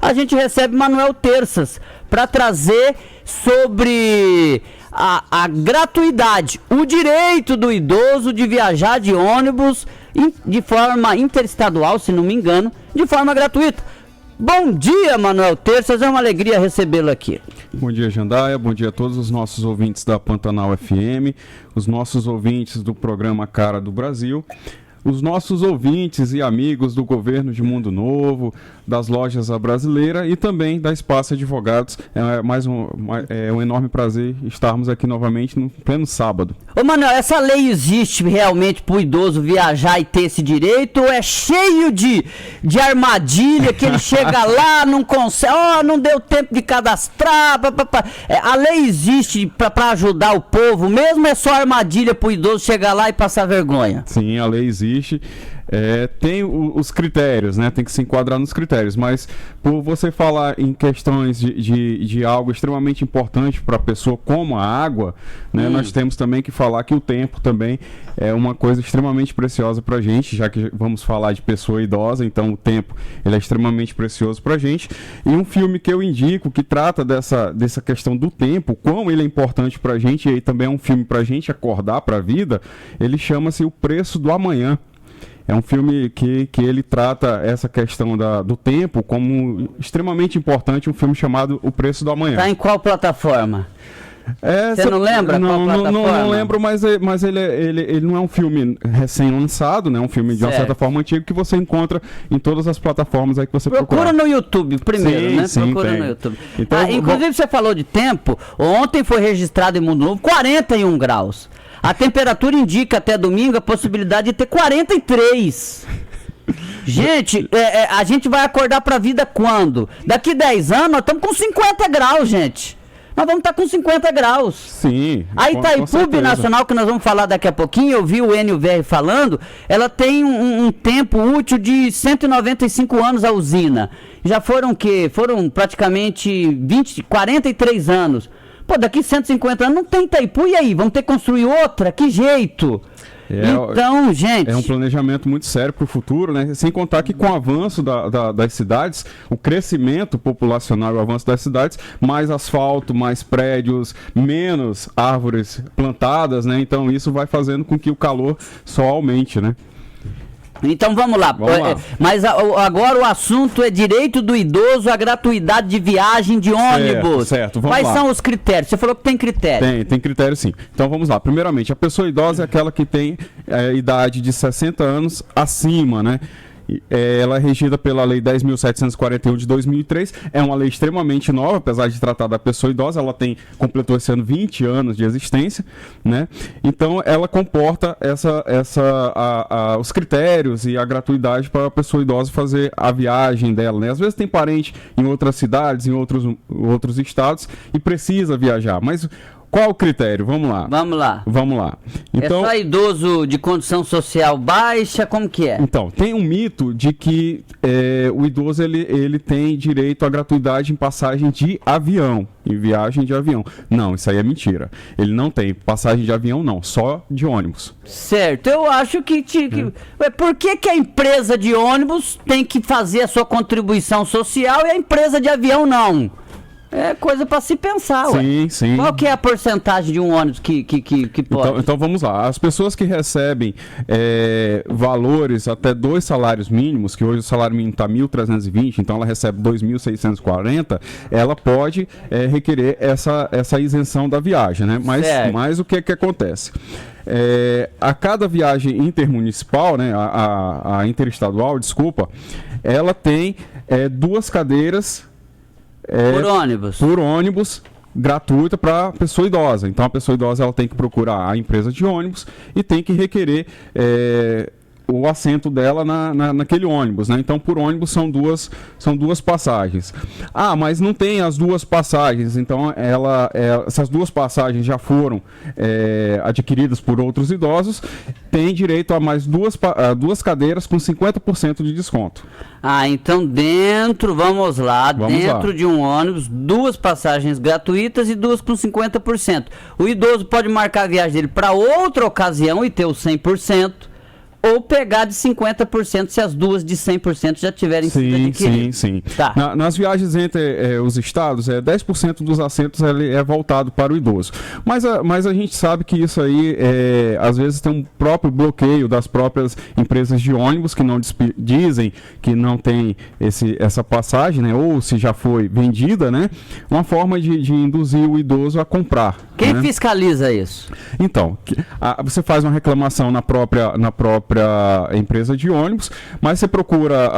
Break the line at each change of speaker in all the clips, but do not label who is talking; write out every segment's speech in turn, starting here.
a gente recebe Manuel Terças para trazer sobre a gratuidade, o direito do idoso de viajar de ônibus de forma interestadual, se não me engano, de forma gratuita. Bom dia, Manuel Terças, é uma alegria recebê-lo aqui.
Bom dia, Jandaia, bom dia a todos os nossos ouvintes da Pantanal FM, os nossos ouvintes do programa Cara do Brasil, os nossos ouvintes e amigos do governo de Mundo Novo, das lojas A Brasileira e também da Espaço Advogados. É um enorme prazer estarmos aqui novamente no pleno sábado.
Ô Manuel, essa lei existe realmente para o idoso viajar e ter esse direito ou é cheio de armadilha que ele chega lá, não consegue, não deu tempo de cadastrar, a lei existe para ajudar o povo mesmo, é só armadilha para o idoso chegar lá e passar vergonha?
Sim, a lei existe. Tem os critérios, né? Tem que se enquadrar nos critérios, mas por você falar em questões de algo extremamente importante para a pessoa, como a água, né? Nós temos também que falar que o tempo também é uma coisa extremamente preciosa para a gente, já que vamos falar de pessoa idosa, então o tempo ele é extremamente precioso para a gente. E um filme que eu indico, que trata dessa questão do tempo, quão ele é importante para a gente, e aí também é um filme para a gente acordar para a vida, ele chama-se O Preço do Amanhã. É um filme que ele trata essa questão do tempo como extremamente importante, um filme chamado O Preço do Amanhã.
Tá em qual plataforma? Você não lembra qual plataforma?
Não lembro, mas ele não é um filme recém-lançado, né? É um filme de uma certa forma antigo que você encontra em todas as plataformas aí que você
procura no YouTube primeiro,
sim,
né?
Sim,
procura
tem.
no YouTube. Então, inclusive você falou de tempo, ontem foi registrado em Mundo Novo 41 graus. A temperatura indica até domingo a possibilidade de ter 43. Gente, a gente vai acordar pra vida quando? Daqui 10 anos nós estamos com 50 graus, gente. Nós vamos estar com 50 graus.
Sim.
A Itaipu Binacional, que nós vamos falar daqui a pouquinho, eu vi o NUVR falando, ela tem um tempo útil de 195 anos a usina. Já foram o quê? Foram praticamente 43 anos. Pô, daqui 150 anos não tem Itaipu, e aí? Vamos ter que construir outra? Que jeito? Então, gente...
É um planejamento muito sério para o futuro, né? Sem contar que com o avanço das cidades, o crescimento populacional e o avanço das cidades, mais asfalto, mais prédios, menos árvores plantadas, né? Então isso vai fazendo com que o calor só aumente, né?
Então vamos lá. Mas agora o assunto é direito do idoso à gratuidade de viagem de ônibus.
Certo, vamos lá.
Quais são os critérios? Você falou que tem critério.
Tem critério sim. Então vamos lá. Primeiramente, a pessoa idosa é aquela que tem idade de 60 anos acima, né? Ela é regida pela Lei 10.741 de 2003, é uma lei extremamente nova, apesar de tratar da pessoa idosa, ela completou esse ano 20 anos de existência, né? Então ela comporta os critérios e a gratuidade para a pessoa idosa fazer a viagem dela, né? Às vezes tem parente em outras cidades, em outros estados e precisa viajar, mas qual o critério? Vamos lá. Então,
é só idoso de condição social baixa? Como que é?
Então, tem um mito de que o idoso ele tem direito à gratuidade em passagem de avião, em viagem de avião. Não, isso aí é mentira. Ele não tem passagem de avião, não, só de ônibus.
Certo, eu acho que... Por que a empresa de ônibus tem que fazer a sua contribuição social e a empresa de avião não? É coisa para se pensar, ué.
Sim.
Qual que é a porcentagem de um ônibus que pode?
Então vamos lá. As pessoas que recebem valores até 2 salários mínimos, que hoje o salário mínimo está 1.320, então ela recebe 2.640, ela pode requerer essa isenção da viagem, né? Mas o que acontece? A cada viagem intermunicipal, né, a interestadual, desculpa, ela tem 2 cadeiras por ônibus gratuita para a pessoa idosa. Então a pessoa idosa ela tem que procurar a empresa de ônibus e tem que requerer o assento dela naquele ônibus, né? Então por ônibus são duas passagens. Mas não tem as 2 passagens, então essas 2 passagens já foram adquiridas por outros idosos, tem direito a mais 2 cadeiras com 50% de desconto.
Então vamos lá, dentro de um ônibus, 2 passagens gratuitas e 2 com 50%. O idoso pode marcar a viagem dele para outra ocasião e ter os 100%. ou pegar de 50% se as duas de 100% já tiverem sido adquiridas.
Sim.
Tá.
Nas viagens entre os estados, 10% dos assentos é voltado para o idoso. Mas a gente sabe que isso aí, às vezes, tem um próprio bloqueio das próprias empresas de ônibus que não dizem que não tem essa passagem, né? Ou se já foi vendida, né? Uma forma de induzir o idoso a comprar.
Quem
né?
fiscaliza isso?
Então, você faz uma reclamação na própria empresa de ônibus, mas você procura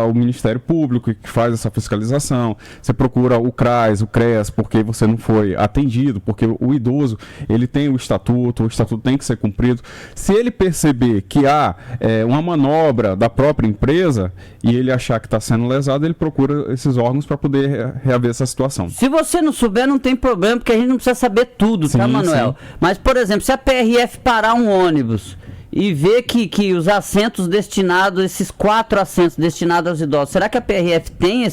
o Ministério Público que faz essa fiscalização, você procura o CRAS, o CREAS, porque você não foi atendido, porque o idoso, ele tem o estatuto tem que ser cumprido. Se ele perceber que há uma manobra da própria empresa e ele achar que está sendo lesado, ele procura esses órgãos para poder reaver essa situação.
Se você não souber, não tem problema, porque a gente não precisa saber tudo, tá, Manuel? Sim. Mas, por exemplo, se a PRF parar um ônibus e ver que os assentos destinados, esses 4 assentos destinados aos idosos, será que a PRF tem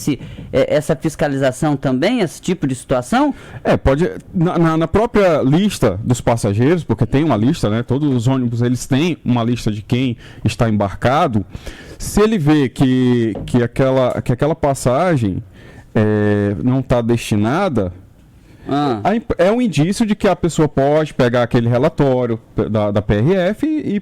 essa fiscalização também, esse tipo de situação?
Pode. Na própria lista dos passageiros, porque tem uma lista, né? Todos os ônibus, eles têm uma lista de quem está embarcado. Se ele vê que aquela passagem não está destinada, é um indício de que a pessoa pode pegar aquele relatório da PRF e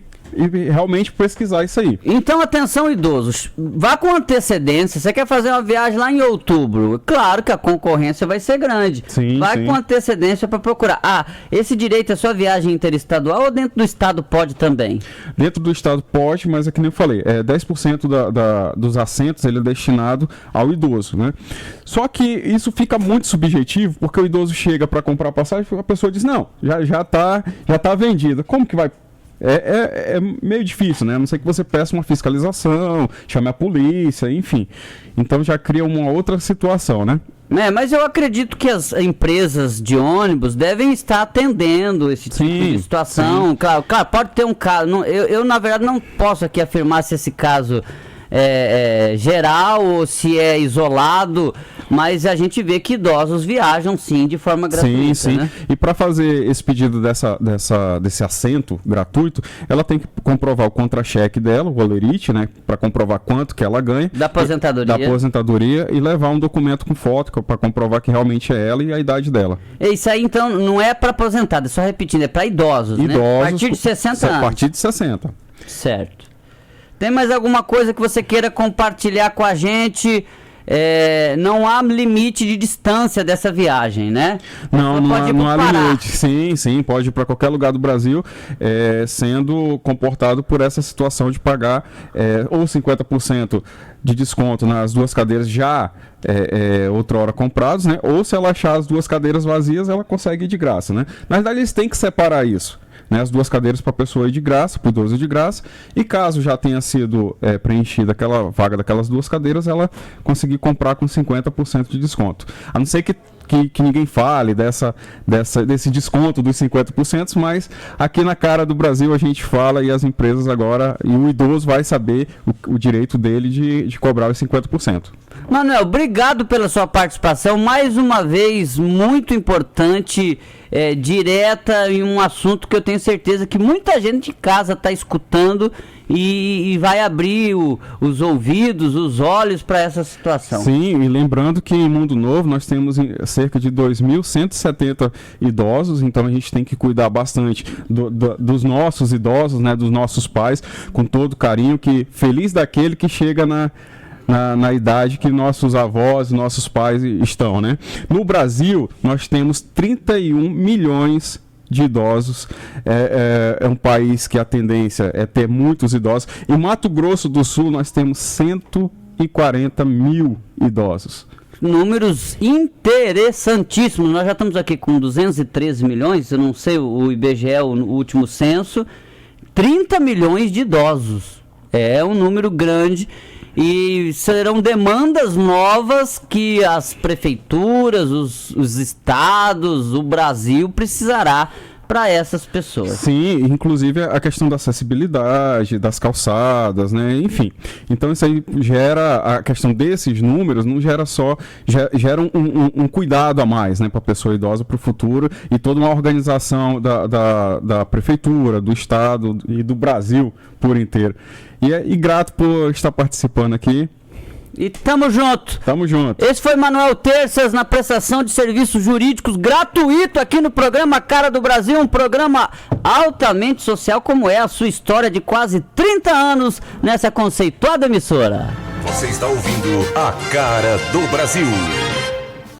realmente pesquisar isso aí.
Então, atenção, idosos, vá com antecedência. Você quer fazer uma viagem lá em outubro, claro que a concorrência vai ser grande. Vai com antecedência para procurar. Esse direito é só viagem interestadual ou dentro do estado pode também?
Dentro do estado pode, mas é que nem eu falei, 10% dos assentos ele é destinado ao idoso, né? Só que isso fica muito subjetivo, porque o idoso chega para comprar passagem e a pessoa diz, não, já tá vendida. Como que vai? É meio difícil, né? A não ser que você peça uma fiscalização, chame a polícia, enfim. Então já cria uma outra situação, né?
Mas eu acredito que as empresas de ônibus devem estar atendendo esse tipo de situação. Claro, pode ter um caso. Eu, na verdade, não posso aqui afirmar se esse caso é geral ou se é isolado, mas a gente vê que idosos viajam sim de forma gratuita.
Sim.
Né?
E para fazer esse pedido desse assento gratuito, ela tem que comprovar o contra-cheque dela, o holerite, né? Para comprovar quanto que ela ganha.
Da aposentadoria.
E levar um documento com foto para comprovar que realmente é ela e a idade dela.
Isso aí então não é para aposentado, é só repetindo, é para idosos, né? A partir de 60 anos.
A partir de 60.
Certo. Tem mais alguma coisa que você queira compartilhar com a gente? Não há limite de distância dessa viagem, né?
Não há limite. Sim, pode ir para qualquer lugar do Brasil, sendo comportado por essa situação de pagar ou 50% de desconto nas 2 cadeiras já outrora comprados, né? Ou se ela achar as 2 cadeiras vazias, ela consegue ir de graça, né? Na verdade, eles têm que separar isso. Né, as 2 cadeiras para a pessoa ir de graça, para o idoso de graça, e caso já tenha sido preenchida aquela vaga daquelas 2 cadeiras, ela conseguir comprar com 50% de desconto. A não ser que ninguém fale desse desconto dos 50%, mas aqui na cara do Brasil a gente fala e as empresas agora, e o idoso vai saber o direito dele de cobrar os 50%.
Manuel, obrigado pela sua participação, mais uma vez, muito importante, direta em um assunto que eu tenho certeza que muita gente de casa está escutando e vai abrir os ouvidos, os olhos para essa situação.
Sim, e lembrando que em Mundo Novo nós temos cerca de 2.170 idosos, então a gente tem que cuidar bastante dos nossos idosos, né, dos nossos pais, com todo carinho, que feliz daquele que chega na idade que nossos avós, nossos pais estão, né? No Brasil, nós temos 31 milhões de idosos. É um país que a tendência é ter muitos idosos. Em Mato Grosso do Sul, nós temos 140 mil idosos.
Números interessantíssimos. Nós já estamos aqui com 213 milhões, eu não sei o IBGE, o último censo, 30 milhões de idosos. É um número grande. E serão demandas novas que as prefeituras, os estados, o Brasil precisará para essas pessoas.
Sim, inclusive a questão da acessibilidade, das calçadas, né? Enfim. Então isso aí gera, a questão desses números não gera só, gera um cuidado a mais, né, para a pessoa idosa para o futuro, e toda uma organização da prefeitura, do estado e do Brasil por inteiro. E grato por estar participando aqui.
E tamo junto.
Tamo junto.
Esse foi Manuel Terças na prestação de serviços jurídicos gratuito aqui no programa Cara do Brasil, um programa altamente social, como é a sua história de quase 30 anos nessa conceituada emissora.
Você está ouvindo a Cara do Brasil.